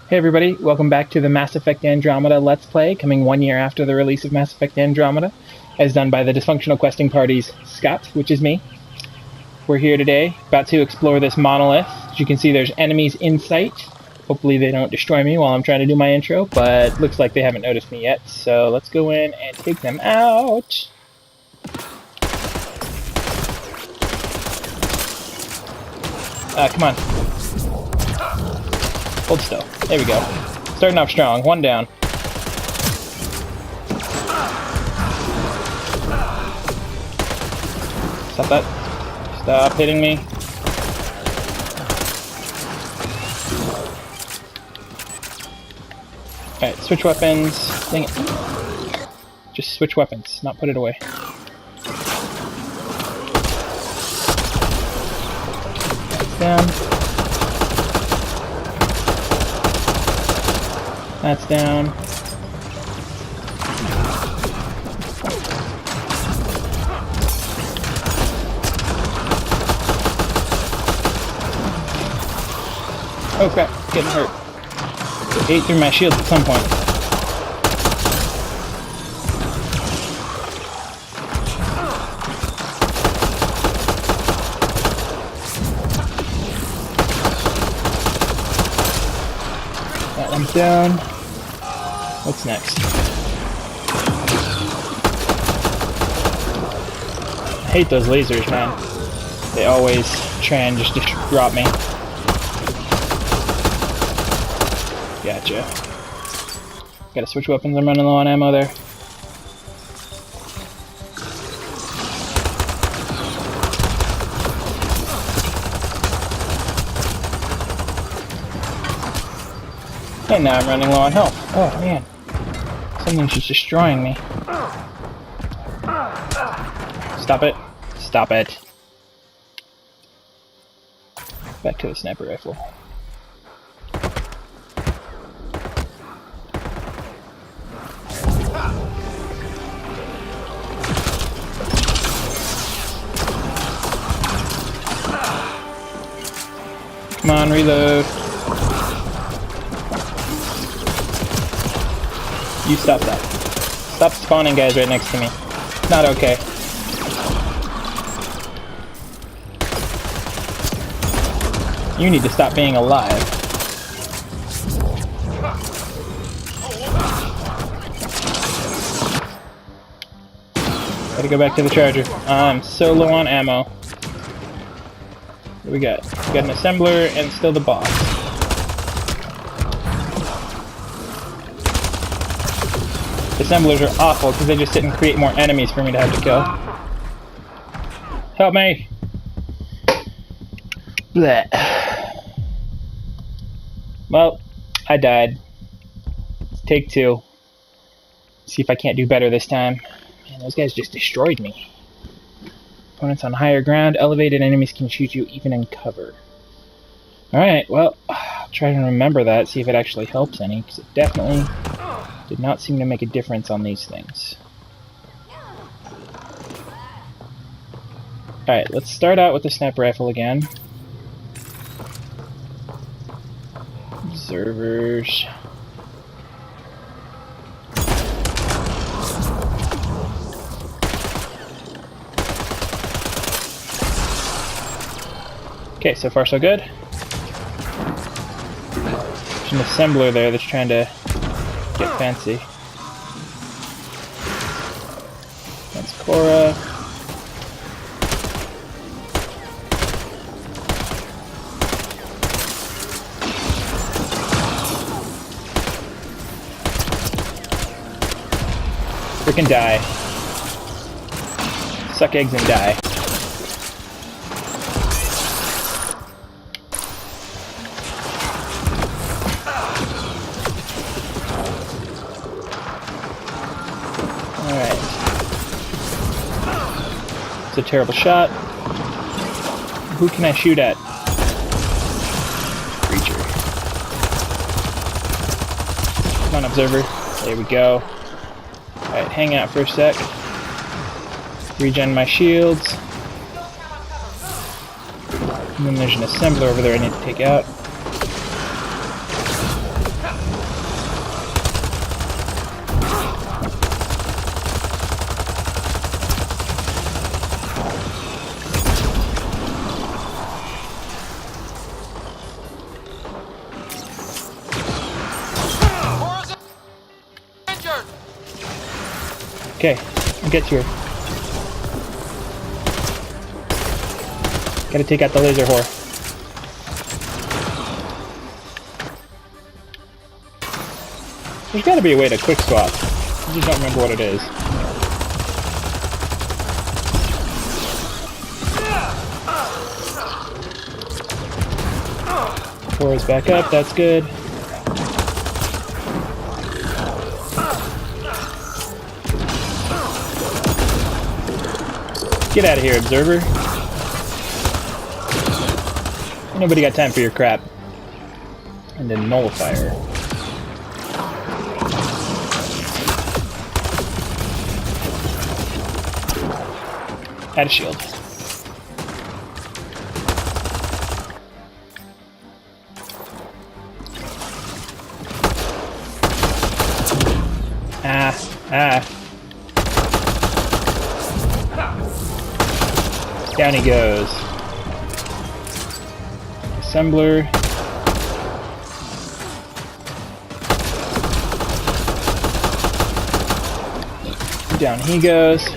Hey everybody, welcome back to the Mass Effect Andromeda Let's Play, coming 1 year after the release of Mass Effect Andromeda, as done by the dysfunctional questing party's Scott, which is me. We're here today, about to explore this monolith. As you can see, there's enemies in sight. Hopefully they don't destroy me while I'm trying to do my intro, but looks like they haven't noticed me yet, so let's go in and take them out. Come on. Hold still. There we go. Starting off strong. One down. Stop that. Stop hitting me. Alright, switch weapons. Dang it. Just switch weapons, not put it away. That's down. That's down. Oh crap, getting hurt. It ate through my shield at some point. That one's down. What's next? I hate those lasers, man. They always try and just drop me. Gotcha. Gotta switch weapons, I'm running low on ammo there. And now I'm running low on health. Oh man. Something's just destroying me. Stop it. Stop it. Back to the sniper rifle. Come on, reload. You stop that. Stop spawning guys right next to me. Not okay. You need to stop being alive. Gotta go back to the charger. I'm so low on ammo. What do we got? We got an assembler and still the boss. Assemblers are awful because they just sit and create more enemies for me to have to kill. Help me! Blech. Well, I died. Take two. See if I can't do better this time. Man, those guys just destroyed me. Opponents on higher ground, elevated enemies can shoot you even in cover. Alright, well, I'll try to remember that, see if it actually helps any, because it definitely did not seem to make a difference on these things. Alright, let's start out with the sniper rifle again. Observers. Okay, so far so good. There's an assembler there that's trying to get fancy. That's Cora. Frickin' die. Suck eggs and die. It's a terrible shot. Who can I shoot at? Creature. Come on, observer. There we go. Alright, hang out for a sec. Regen my shields. And then there's an assembler over there I need to take out. Okay, I'll get you her. Gotta take out the laser whore. There's gotta be a way to quick swap. I just don't remember what it is. Four is back up, that's good. Get out of here, observer. Nobody got time for your crap. And then nullifier. Add a shield. Down he goes. Assembler. Down he goes.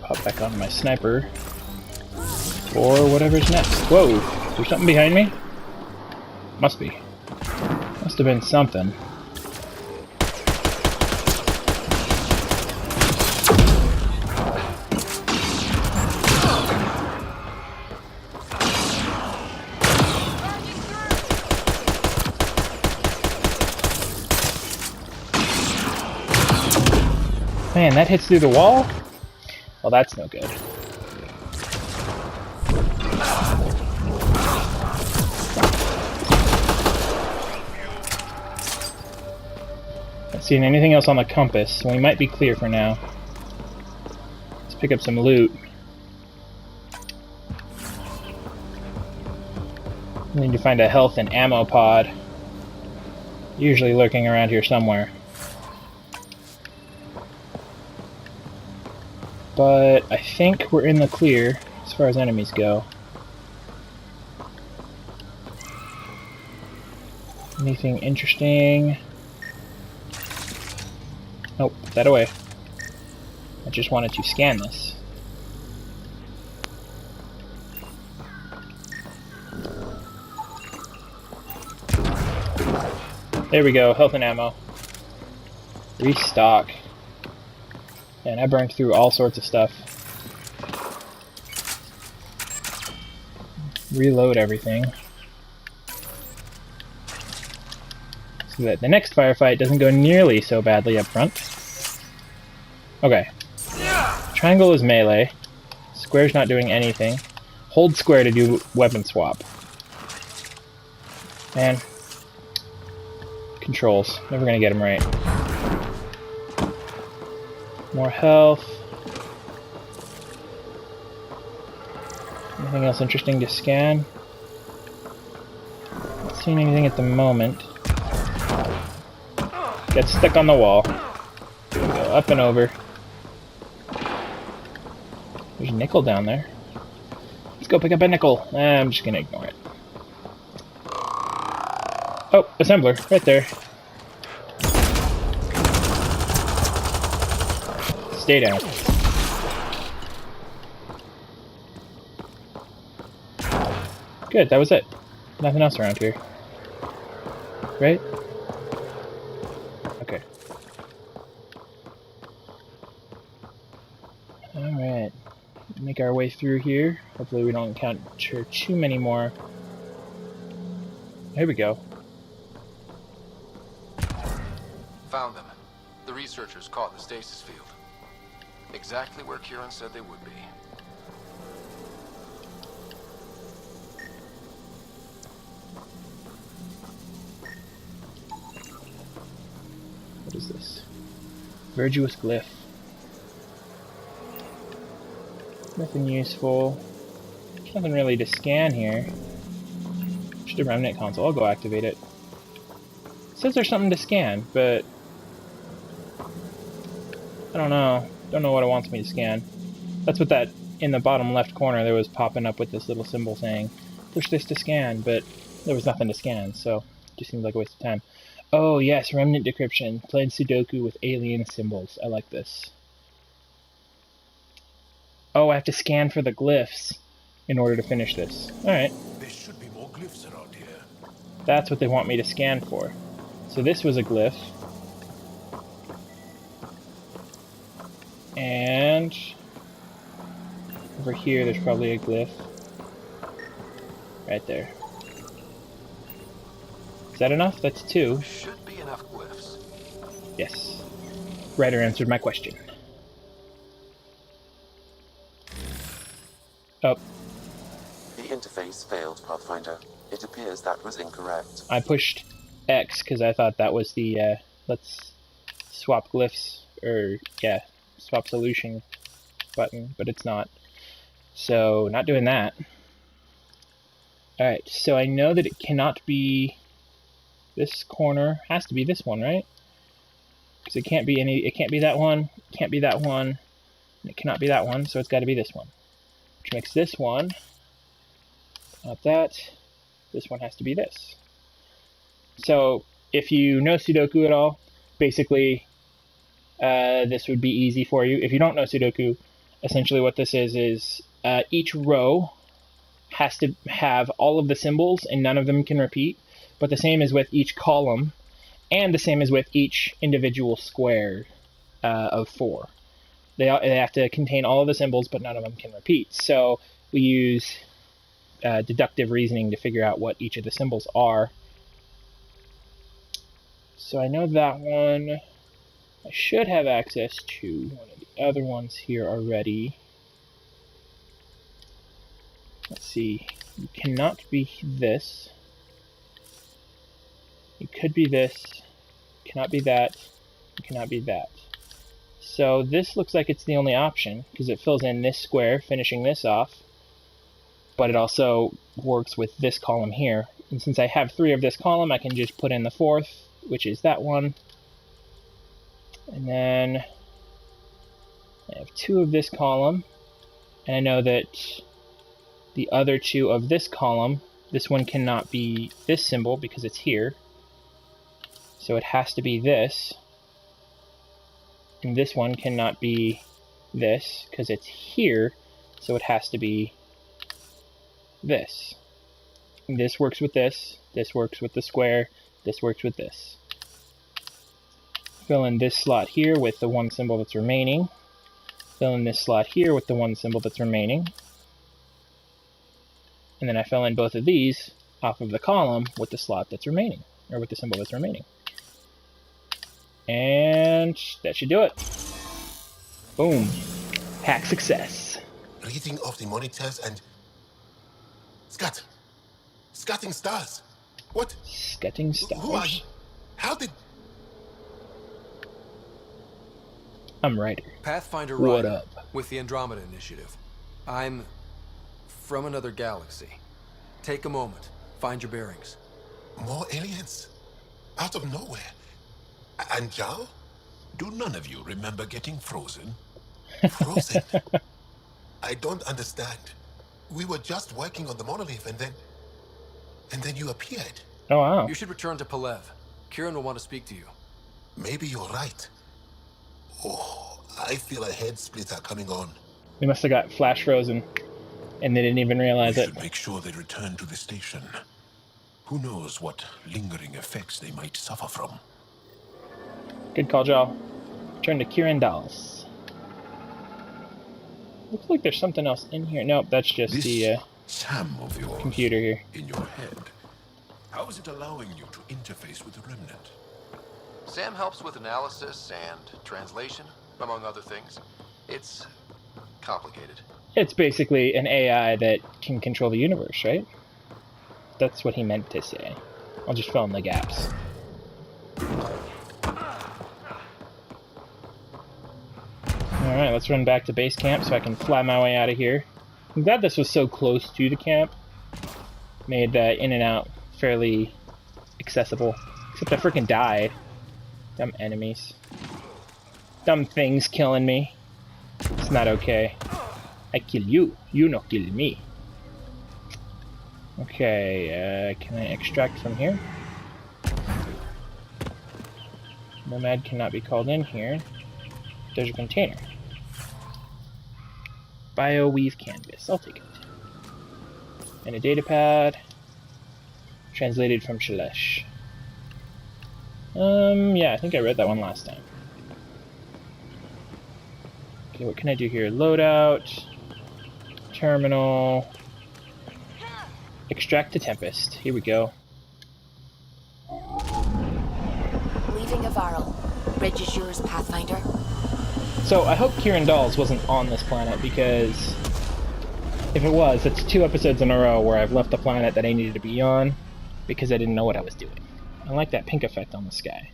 Pop back onto my sniper. For whatever's next. Whoa! Is there something behind me? Must be. Must have been something. Man, that hits through the wall? Well, that's no good. Not seeing anything else on the compass, so we might be clear for now. Let's pick up some loot. We need to find a health and ammo pod. Usually lurking around here somewhere. But I think we're in the clear as far as enemies go. Anything interesting? Nope, put that away. I just wanted to scan this. There we go, health and ammo. Restock. And I burned through all sorts of stuff. Reload everything. So that the next firefight doesn't go nearly so badly up front. Okay. Triangle is melee. Square's not doing anything. Hold square to do weapon swap. Man. Controls. Never gonna get them right. More health. Anything else interesting to scan? Not seeing anything at the moment. Get stuck on the wall. Go up and over. There's a nickel down there. Let's go pick up a nickel. I'm just gonna ignore it. Oh, assembler, right there. Stay down. Good, that was it. Nothing else around here. Right? Okay. Alright. Make our way through here. Hopefully we don't encounter too many more. Here we go. Found them. The researchers caught the stasis field. Exactly where Kieran said they would be. What is this? Verduous glyph. Nothing useful. There's nothing really to scan here. Just a remnant console. I'll go activate it. It says there's something to scan, but I don't know. Don't know what it wants me to scan. That's what that in the bottom left corner there was popping up with this little symbol saying push this to scan, but there was nothing to scan, so it just seemed like a waste of time. Oh yes, remnant decryption. Played Sudoku with alien symbols. I like this. Oh, I have to scan for the glyphs in order to finish this. Alright. There should be more glyphs around here. That's what they want me to scan for. So this was a glyph. And over here there's probably a glyph. Right there. Is that enough? That's 2. Should be enough glyphs. Yes. Ryder answered my question. Oh. The interface failed, Pathfinder. It appears that was incorrect. I pushed X because I thought that was the, let's swap glyphs, or, yeah, swap solution button, but it's not. So, not doing that. Alright, so I know that it cannot be this corner. Has to be this one, right? Because it can't be any, it can't be that one, it can't be that one, and it cannot be that one, so it's got to be this one. Which makes this one, not that, this one has to be this. So, if you know Sudoku at all, basically, this would be easy for you. If you don't know Sudoku, essentially what this is each row has to have all of the symbols and none of them can repeat, but the same is with each column, and the same is with each individual square of 4. They have to contain all of the symbols, but none of them can repeat. So we use deductive reasoning to figure out what each of the symbols are. So I know that one. I should have access to one of the other ones here already. Let's see. You cannot be this. You could be this. You cannot be that. You cannot be that. So this looks like it's the only option, because it fills in this square, finishing this off. But it also works with this column here. And since I have 3 of this column, I can just put in the 4th, which is that one. And then I have 2 of this column. And I know that the other 2 of this column, this one cannot be this symbol because it's here. So it has to be this. And this one cannot be this because it's here. So it has to be this. And this works with this. This works with the square. This works with this. Fill in this slot here with the 1 symbol that's remaining. Fill in this slot here with the 1 symbol that's remaining. And then I fill in both of these off of the column with the slot that's remaining, or with the symbol that's remaining. And that should do it. Boom. Hack success. Reading off the monitors and... Scott! Scotting stars! What? Scutting stars. Who are you? How did... I'm Ryder. Pathfinder What Ryder up? with the Andromeda Initiative. I'm from another galaxy. Take a moment. Find your bearings. More aliens? Out of nowhere? And Zhao? Do none of you remember getting frozen? Frozen? I don't understand. We were just working on the monolith and then you appeared. Oh, wow. You should return to Palev. Kieran will want to speak to you. Maybe you're right. Oh, I feel a head splitter coming on. They must have got flash frozen, and they didn't even realize We it. should make sure they return to the station. Who knows what lingering effects they might suffer from. Good call, Joel. Turn to Kieran Dallas. Looks like there's something else in here. Nope, that's just the Sam of yours computer here. in your head. How is it allowing you to interface with the remnant? Sam helps with analysis and translation, among other things. It's complicated. It's basically an AI that can control the universe, right? That's what he meant to say. I'll just fill in the gaps. Alright, let's run back to base camp so I can fly my way out of here. I'm glad this was so close to the camp. Made in and out fairly accessible. Except I freaking died. Dumb enemies. Dumb things killing me. It's not okay. I kill you. You no kill me. Okay, can I extract from here? Nomad cannot be called in here. There's a container. BioWeave canvas. I'll take it. And a datapad. Translated from Shalesh. Yeah, I think I read that one last time. Okay, what can I do here? Loadout. Terminal. Extract the Tempest. Here we go. Leaving Avaril. Bridge is yours, Pathfinder. So I hope Kieran Dawes wasn't on this planet, because if it was, it's 2 episodes in a row where I've left the planet that I needed to be on because I didn't know what I was doing. I like that pink effect on the sky.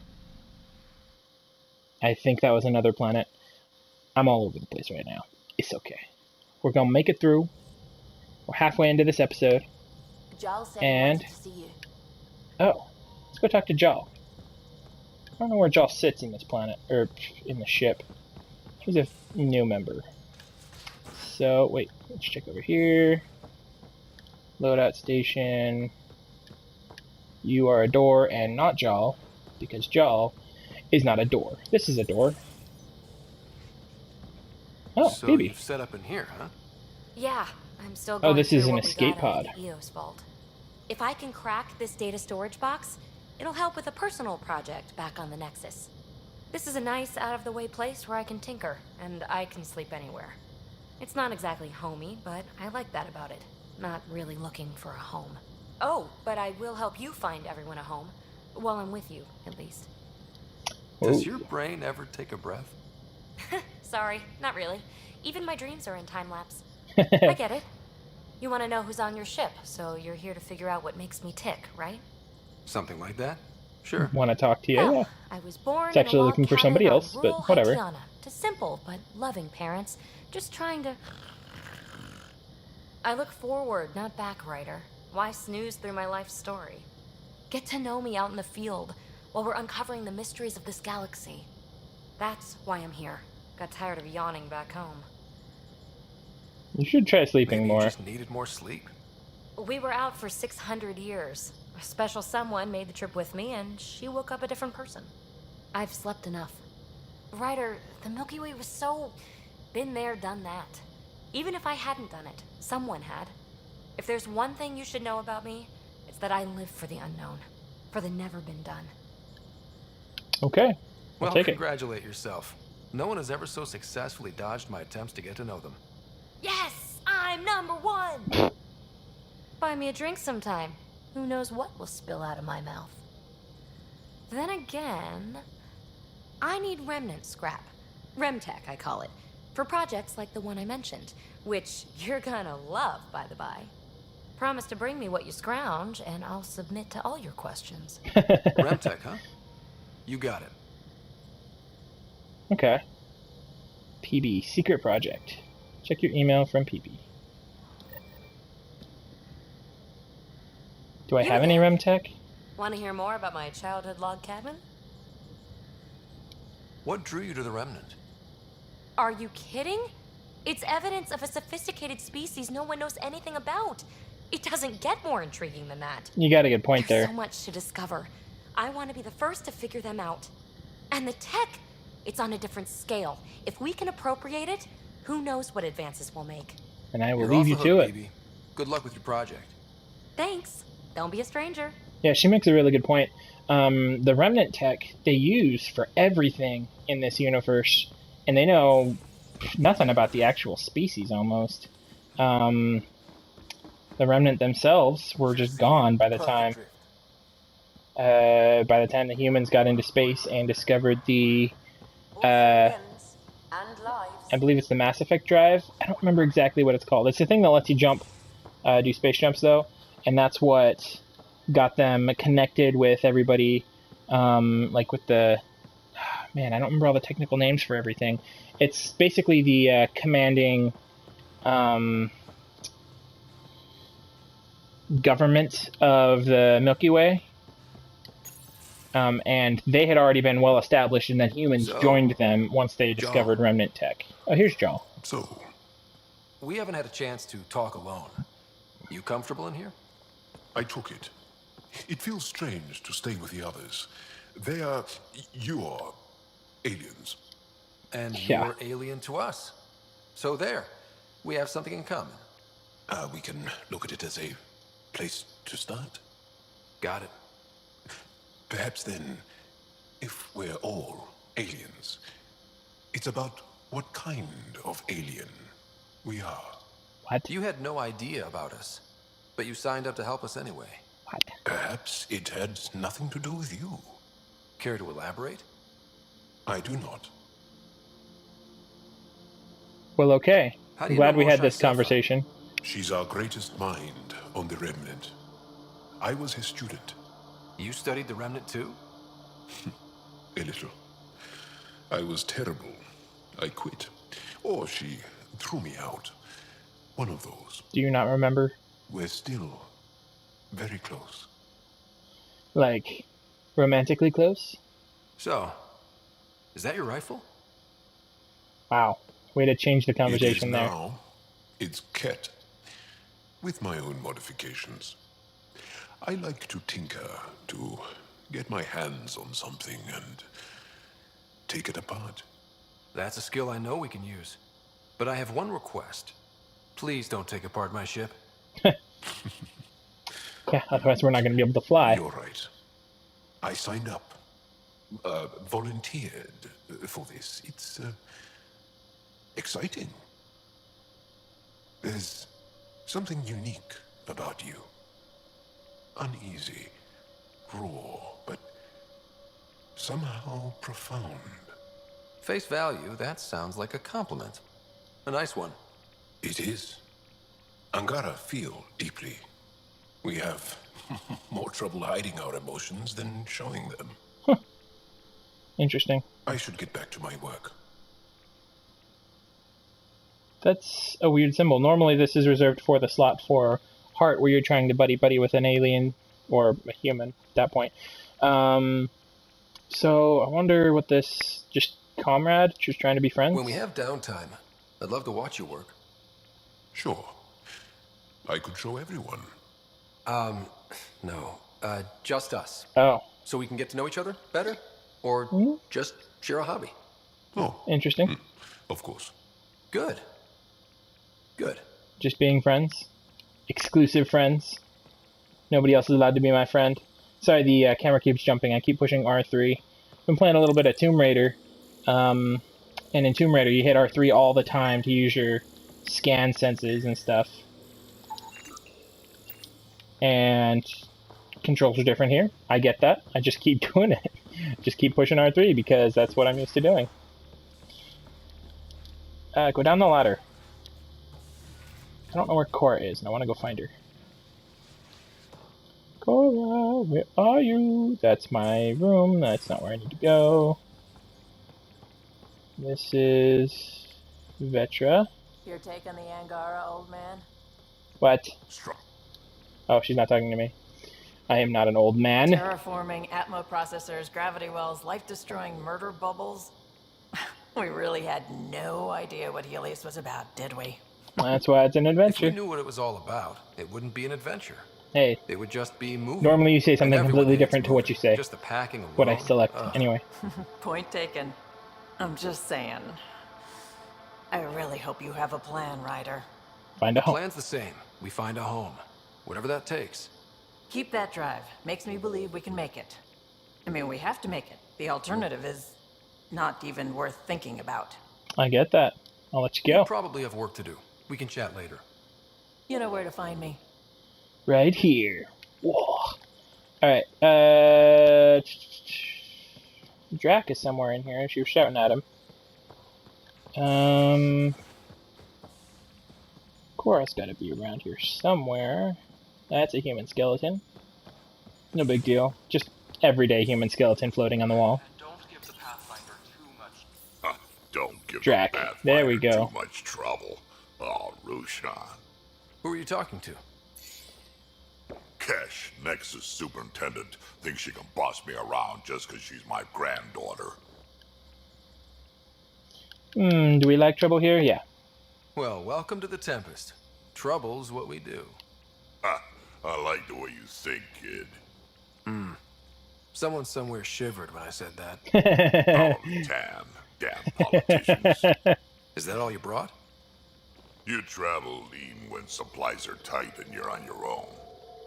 I think that was another planet. I'm all over the place right now. It's okay. We're gonna make it through. We're halfway into this episode. Jal said And he wanted to see you. oh, let's go talk to Jal. I don't know where Jal sits in this planet, or in the ship. He's a new member. So, wait, let's check over here. Loadout station. You are a door and not Jal, because Jal is not a door. This is a door. Oh, so baby. you've set up in here, huh? Yeah, I'm still Oh, going this through is an what we escape got out of pod. the EOS vault. If I can crack this data storage box, it'll help with a personal project back on the Nexus. This is a nice, out-of-the-way place where I can tinker, and I can sleep anywhere. It's not exactly homey, but I like that about it. Not really looking for a home. Oh, but I will help you find everyone a home. While I'm with you, at least. Does Ooh. your brain ever take a breath? Sorry, not really. Even my dreams are in time-lapse. I get it. You want to know who's on your ship, so you're here to figure out what makes me tick, right? Something like that? Sure. Want to talk to you? Well, Yeah. I was born It's actually in a looking log for somebody cabin on else, but rural whatever. Haitiana, to simple but loving parents, just trying to... I look forward, not back, Ryder. Why snooze through my life story? Get to know me out in the field, while we're uncovering the mysteries of this galaxy. That's why I'm here. Got tired of yawning back home. You should try sleeping Maybe more. you just needed more sleep. We were out for 600 years. A special someone made the trip with me, and she woke up a different person. I've slept enough. Ryder, the Milky Way was so... been there, done that. Even if I hadn't done it, someone had. If there's one thing you should know about me, it's that I live for the unknown. For the never been done. Okay. I'll Well, take it. congratulate yourself. No one has ever so successfully dodged my attempts to get to know them. Yes! I'm #1! Buy me a drink sometime. Who knows what will spill out of my mouth. Then again, I need remnant scrap. Remtech, I call it. For projects like the one I mentioned, which you're gonna love, by the by. Promise to bring me what you scrounge, and I'll submit to all your questions. Remtech, huh? You got it. Okay. PB, secret project. Check your email from PB. Do I You have any there? Remtech? Want to hear more about my childhood log cabin? What drew you to the remnant? Are you kidding? It's evidence of a sophisticated species no one knows anything about. It doesn't get more intriguing than that. You got a good point There's there. so much to discover. I want to be the first to figure them out. And the tech, it's on a different scale. If we can appropriate it, who knows what advances we'll make. And I will You're leave off you the to hook, it. baby. Good luck with your project. Thanks. Don't be a stranger. Yeah, she makes a really good point. The remnant tech they use for everything in this universe, and they know nothing about the actual species almost. The remnant themselves were just gone by the time the humans got into space and discovered the I believe it's the Mass Effect drive. I don't remember exactly what it's called. It's the thing that lets you jump, do space jumps though, and that's what got them connected with everybody, like with the... Man, I don't remember all the technical names for everything. It's basically the commanding government of the Milky Way. And they had already been well established, and then humans joined them once they discovered remnant tech. Oh, here's Jal. So, We haven't had a chance to talk alone. You comfortable in here? I took it. It feels strange to stay with the others. They are your aliens. And Yeah. you're alien to us. So there, we have something in common. We can look at it as a place to start. Got it. Perhaps then, if we're all aliens, it's about what kind of alien we are. What? You had no idea about us, but you signed up to help us anyway. What? Perhaps it had nothing to do with you. Care to elaborate? I do not. Well, okay. How do I'm you glad know we had Moshae this Selfa? conversation. She's our greatest mind on the Remnant. I was his student. You studied the Remnant too? A little. I was terrible. I quit. Or she threw me out. One of those. Do you not remember? We're still very close. Like, romantically close? So, is that your rifle? Wow. Way to change the It is conversation there. now. It's Ket. With my own modifications. I like to tinker, to get my hands on something and take it apart. That's a skill I know we can use. But I have one request. Please don't take apart my ship. Yeah, otherwise we're not going to be able to fly. You're right. I signed up. Volunteered for this. It's exciting. There's something unique about you. Uneasy, raw, but somehow profound. Face value, that sounds like a compliment. A nice one. It is. Angara feel deeply. We have more trouble hiding our emotions than showing them. Interesting. I should get back to my work. That's a weird symbol. Normally this is reserved for the slot for heart, where you're trying to buddy-buddy with an alien or a human at that point. So I wonder what this... Just comrade? Just trying to be friends? When we have downtime, I'd love to watch you work. Sure. I could show everyone. No. Just us. Oh, So we can get to know each other better? Or just share a hobby? Oh, interesting. of course. Good. Good. Just being friends. Exclusive friends. Nobody else is allowed to be my friend. Sorry, the camera keeps jumping. I keep pushing R3. Been playing a little bit of Tomb Raider. And in Tomb Raider, you hit R3 all the time to use your scan senses and stuff. And controls are different here. I get that. I just keep doing it. Just keep pushing R3 because that's what I'm used to doing. Go down the ladder. I don't know where Cora is, and I want to go find her. Cora, where are you? That's my room. That's not where I need to go. This is Vetra. You're taking the Angara, old man? What? Strong. Oh, she's not talking to me. I am not an old man. Terraforming, Atmo processors, gravity wells, life-destroying murder bubbles. We really had no idea what Helios was about, did we? That's why it's an If we adventure. knew what it was all about, it wouldn't be an adventure. Hey, It would just be moving. normally you say And something everyone completely hates different to what you moving. say. Just the packing alone. What I select. Ugh. Anyway, Point taken. I'm just saying. I really hope you have a plan, Ryder. find a home. Plan's the same. We find a home. Whatever that takes. Keep that drive. Makes me believe we can make it. I mean, we have to make it. The alternative is not even worth thinking about. I get that. I'll let you We go. probably have work to do. We can chat later. You know where to find me. Right here. Whoa. Alright, Drac is somewhere in here. She was shouting at him. Cora's gotta be around here somewhere. That's a human skeleton. No big deal. Just everyday human skeleton floating on the wall. Don't give the Pathfinder too much. Don't give Drac. the Pathfinder There we go. too much trouble. Oh, Rushan. Who are you talking to? Kesh, Nexus Superintendent, thinks she can boss me around just because she's my granddaughter. Do we like trouble here? Yeah. Well, welcome to the Tempest. Trouble's what we do. Ha, I like the way you think, kid. Someone somewhere shivered when I said that. Follow the tan. Damn politicians. Is that all you brought? You travel lean when supplies are tight and you're on your own.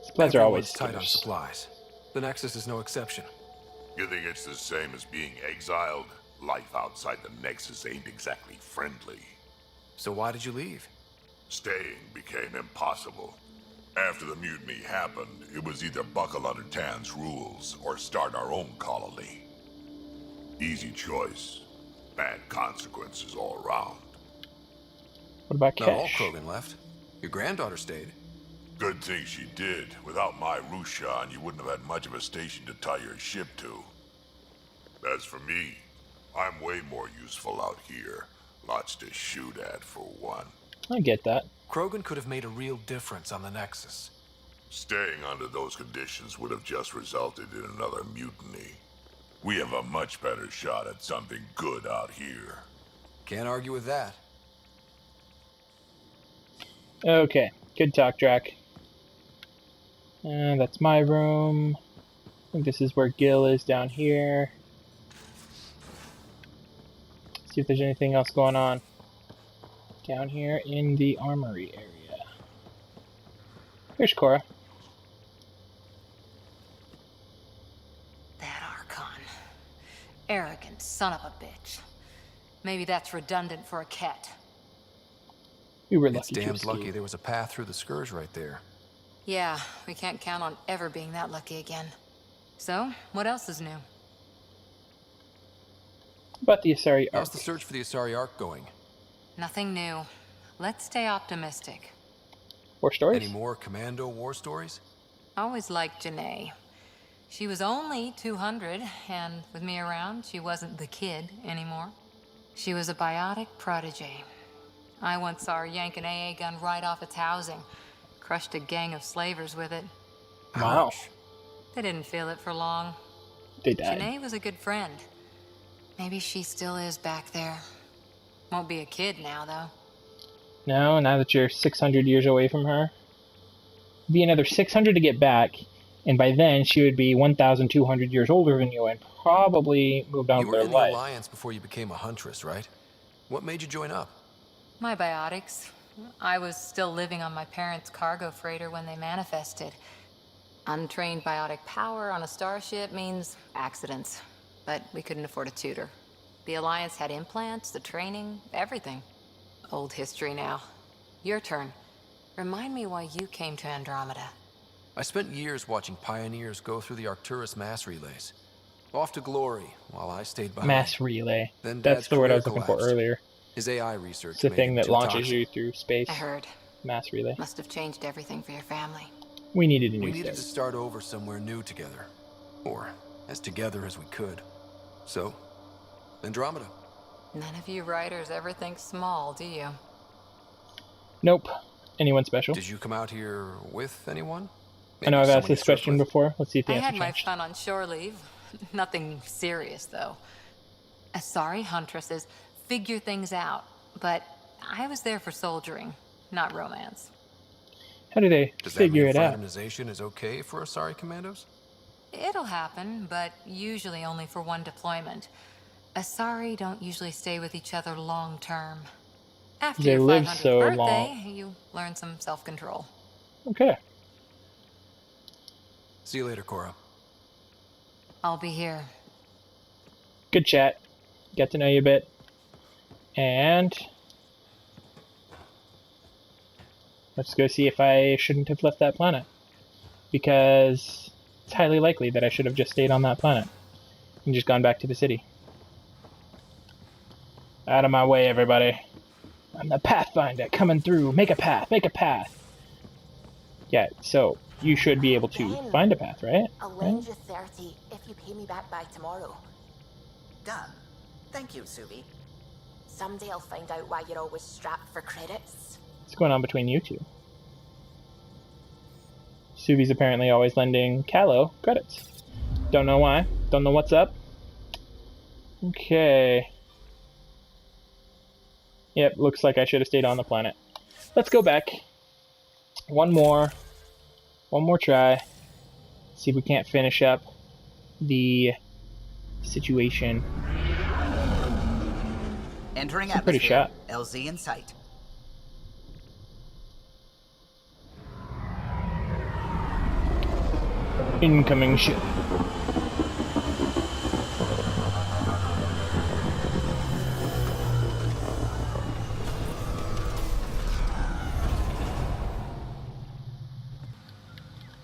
Supplies are always Everyone's tight on scarce. supplies. The Nexus is no exception. You think it's the same as being exiled? Life outside the Nexus ain't exactly friendly. So why did you leave? Staying became impossible. After the mutiny happened, it was either buckle under Tan's rules or start our own colony. Easy choice. Bad consequences all around. What about Not all Kesh? Krogan left. Your granddaughter stayed. Good thing she did. Without my Rushan, you wouldn't have had much of a station to tie your ship to. As for me, I'm way more useful out here. Lots to shoot at, for one. I get that. Krogan could have made a real difference on the Nexus. Staying under those conditions would have just resulted in another mutiny. We have a much better shot at something good out here. Can't argue with that. Okay, good talk, Drac. That's my room. I think this is where Gil is down here. See if there's anything else going on down here in the armory area. Here's Cora. That Archon. Arrogant son of a bitch. Maybe that's redundant for a cat. We were It's lucky to damned escape. lucky there was a path through the Scourge right there. Yeah, we can't count on ever being that lucky again. So, what else is new? About the Asari How's Arc. the search for the Asari Ark going? Nothing new. Let's stay optimistic. War stories? Any more Commando war stories? Always liked Janae. She was only 200, and with me around, she wasn't the kid anymore. She was a biotic protege. I once saw her yank an AA gun right off its housing. Crushed a gang of slavers with it. Wow. Ouch. They didn't feel it for long. They died. Janae was a good friend. Maybe she still is back there. Won't be a kid now, though. No, now that you're 600 years away from her. It'd be another 600 to get back, and by then she would be 1,200 years older than you and probably moved on You with were her in the life. Alliance before you became a huntress, right? What made you join up? My biotics. I was still living on my parents' cargo freighter when they manifested. Untrained biotic power on a starship means accidents. But we couldn't afford a tutor. The Alliance had implants, the training, everything. Old history now. Your turn. Remind me why you came to Andromeda. I spent years watching pioneers go through the Arcturus mass relays. Off to glory, while I stayed behind. Mass relay. Then That's Dad's the word I career was looking for collapsed. earlier. His AI research It's the made thing him that too launches toxic. you through space. I heard. Mass relay. Must have changed everything for your family. We needed a We new needed to set. start over somewhere new together. Or as together as we could. So, Andromeda. None of you writers ever think small, do you? Nope. Anyone special? Did you come out here with anyone? I know I've Maybe asked someone this you served question with? before. Let's see if the I answer had my changed. fun on shore leave. Nothing serious, though. Asari huntresses figure things out, but I was there for soldiering, not romance. How do they Does that figure mean it out? fraternization is okay for Asari commandos? It'll happen, but usually only for one deployment. Asari don't usually stay with each other long term. After They your live 500th so birthday, long. you learn some self-control. Okay. See you later, Cora. I'll be here. Good chat. Get to know you a bit. And let's go see if I shouldn't have left that planet. Because it's highly likely that I should have just stayed on that planet and just gone back to the city. Out of my way, everybody. I'm the Pathfinder coming through. Make a path. Make a path. Yeah, so you should be able to Ben, find a path, right? I'll lend you 30 if you pay me back by tomorrow. Done. Thank you, Subi. Someday I'll find out why you're always strapped for credits. What's going on between you two? Subi's apparently always lending Callow credits. Don't know why. Don't know what's up. Okay. Yep, looks like I should have stayed on the planet. Let's go back. One more try. See if we can't finish up the situation. Entering It's a pretty atmosphere. shot. LZ in sight. Incoming ship.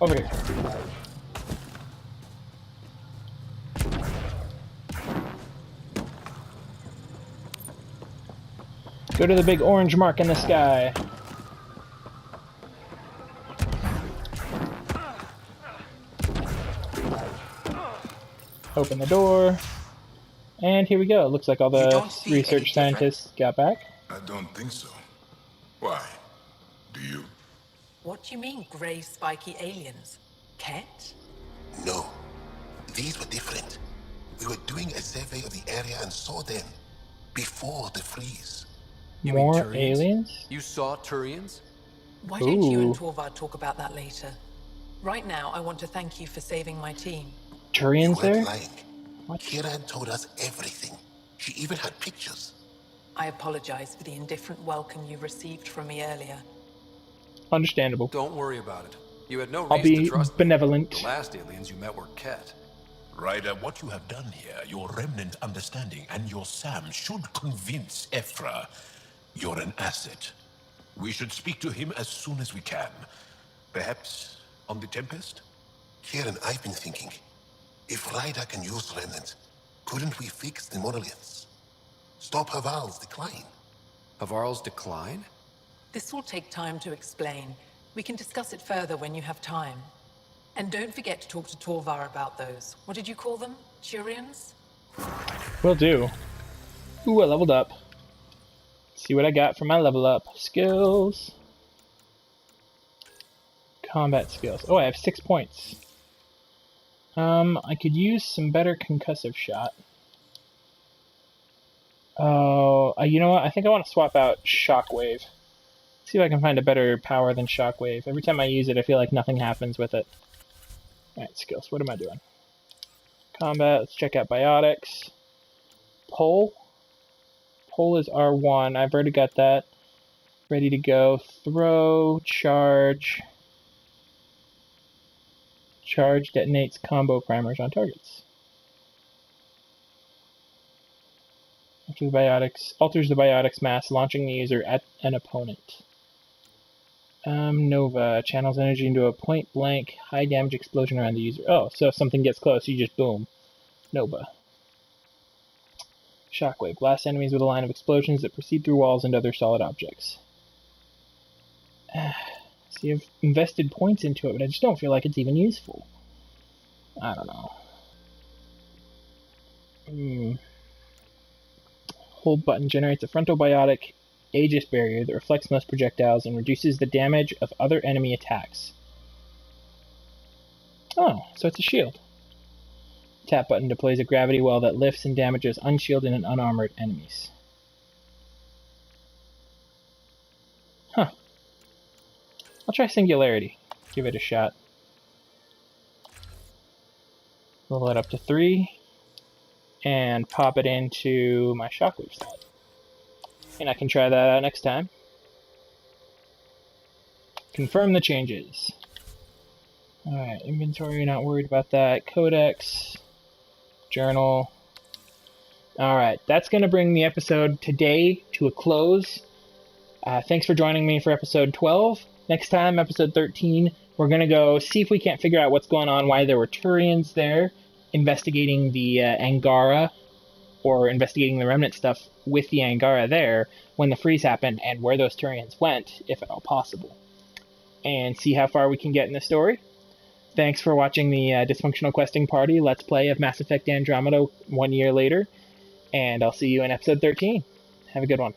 Over here. Go to the big orange mark in the sky. Open the door. And here we go. Looks like all the research scientists got back. I don't think so. Why? Do you? What do you mean, grey spiky aliens? Ket? No, these were different. We were doing a survey of the area and saw them before the freeze. You mean More Turians? aliens? You saw Turians? Why don't you and Ooh. Torvar talk about that later? Right now, I want to thank you for saving my team. Turians You weren't there? lying. What? Kiran told us everything. She even had pictures. I apologize for the indifferent welcome you received from me earlier. Understandable. Don't worry about it. You had no I'll reason be to trust benevolent. me. The last aliens you met were Ket. Ryder, what you have done here, your remnant understanding and your Sam should convince Ephra you're an asset. We should speak to him as soon as we can. Perhaps on the Tempest? Kieran, I've been thinking. If Ryder can use remnant, couldn't we fix the monoliths? Stop Haval's decline? Havarl's decline? This will take time to explain. We can discuss it further when you have time. And don't forget to talk to Torvar about those. What did you call them? Turians? Will do. Ooh, I leveled up. See what I got for my level up. Skills. Combat skills. Oh, I have 6 points. I could use some better concussive shot. Oh, you know what? I think I want to swap out Shockwave. See if I can find a better power than Shockwave. Every time I use it, I feel like nothing happens with it. Alright, skills. What am I doing? Combat. Let's check out Biotics. Pole. Pole is R1. I've already got that ready to go. Throw. Charge. Charge detonates combo primers on targets. After the biotics, alters the biotics mass, launching the user at an opponent. Nova channels energy into a point-blank, high-damage explosion around the user. Oh, so if something gets close, you just boom. Nova. Shockwave. Blast enemies with a line of explosions that proceed through walls and other solid objects. See, I've invested points into it, but I just don't feel like it's even useful. I don't know. Hold button generates a frontal biotic Aegis barrier that reflects most projectiles and reduces the damage of other enemy attacks. Oh, so it's a shield. Tap button deploys a gravity well that lifts and damages unshielded and unarmored enemies. Huh. I'll try Singularity. Give it a shot. Level it up to 3. And pop it into my Shockwave slot. And I can try that out next time. Confirm the changes. Alright, inventory, not worried about that. Codex. Journal. Alright, that's going to bring the episode today to a close. Thanks for joining me for episode 12. Next time, episode 13, we're going to go see if we can't figure out what's going on, why there were Turians there, investigating the Angara, or investigating the remnant stuff with the Angara there when the freeze happened, and where those Turians went, if at all possible. And see how far we can get in the story. Thanks for watching the Dysfunctional Questing Party Let's Play of Mass Effect Andromeda 1 year later, and I'll see you in episode 13. Have a good one.